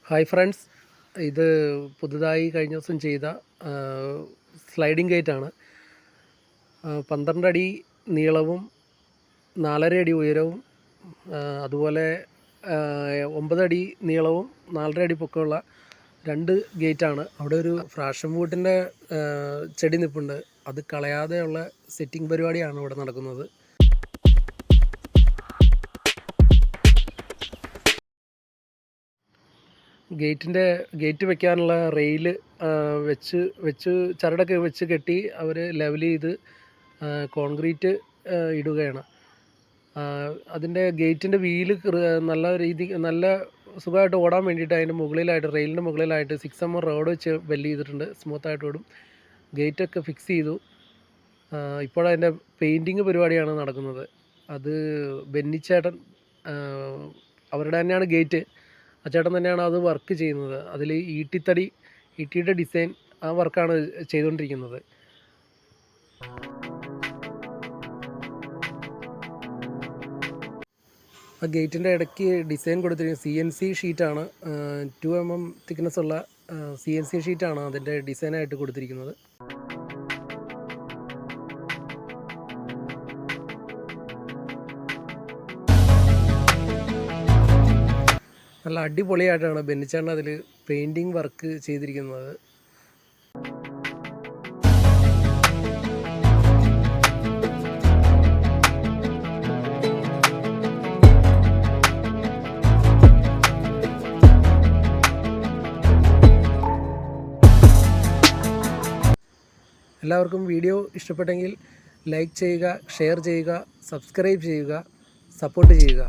Hi friends, ഇത് പുതുതായി കഴിഞ്ഞ ദിവസം ചെയ്ത സ്ലൈഡിംഗ് ഗേറ്റാണ്. 12 അടി നീളവും 4.5 അടി ഉയരവും അതുപോലെ 9 അടി നീളവും 4.5 അടി പൊക്കമുള്ള 2 ഗേറ്റാണ്. അവിടെ ഒരു ഫ്രാഷൻ വുഡിൻ്റെ ചെടി നിൽപ്പുണ്ട്. അത് കളയാതെയുള്ള സെറ്റിംഗ് പരിപാടിയാണ് ഇവിടെ നടക്കുന്നത്. ഗേറ്റ് വെക്കാനുള്ള റെയിൽ വെച്ച് ചരടൊക്കെ വെച്ച് കെട്ടി അവർ ലെവൽ ചെയ്ത് കോൺക്രീറ്റ് ഇടുകയാണ്. അതിൻ്റെ ഗേറ്റിൻ്റെ വീല് നല്ല സുഖമായിട്ട് ഓടാൻ വേണ്ടിയിട്ട് അതിൻ്റെ മുകളിലായിട്ട്, റെയിലിൻ്റെ മുകളിലായിട്ട് 6mm റോഡ് വെച്ച് വെൽഡ് ചെയ്തിട്ടുണ്ട്. സ്മൂത്തായിട്ട് ഓടും. ഗേറ്റൊക്കെ ഫിക്സ് ചെയ്തു. ഇപ്പോഴതിൻ്റെ പെയിൻറ്റിങ് പരിപാടിയാണ് നടക്കുന്നത്. അത് ബെന്നിച്ചേട്ടൻ, അവരുടെ തന്നെയാണ് ഗേറ്റ്. ആ ചേട്ടൻ തന്നെയാണ് അത് വർക്ക് ചെയ്യുന്നത്. അതിൽ ഈട്ടിയുടെ ഡിസൈൻ, ആ വർക്കാണ് ചെയ്തുകൊണ്ടിരിക്കുന്നത്. ആ ഗേറ്റിൻ്റെ ഇടയ്ക്ക് ഡിസൈൻ കൊടുത്തിരിക്കുന്നത് CNC ഷീറ്റാണ്. 2mm തിക്നെസ് ഉള്ള CNC ഷീറ്റാണ് അതിൻ്റെ ഡിസൈനായിട്ട് കൊടുത്തിരിക്കുന്നത്. നല്ല അടിപൊളിയായിട്ടാണ് ബെന്നിച്ചേട്ടൻ അതിൽ പെയിൻറ്റിങ് വർക്ക് ചെയ്തിരിക്കുന്നത്. എല്ലാവർക്കും വീഡിയോ ഇഷ്ടപ്പെട്ടെങ്കിൽ ലൈക്ക് ചെയ്യുക, ഷെയർ ചെയ്യുക, സബ്സ്ക്രൈബ് ചെയ്യുക, സപ്പോർട്ട് ചെയ്യുക.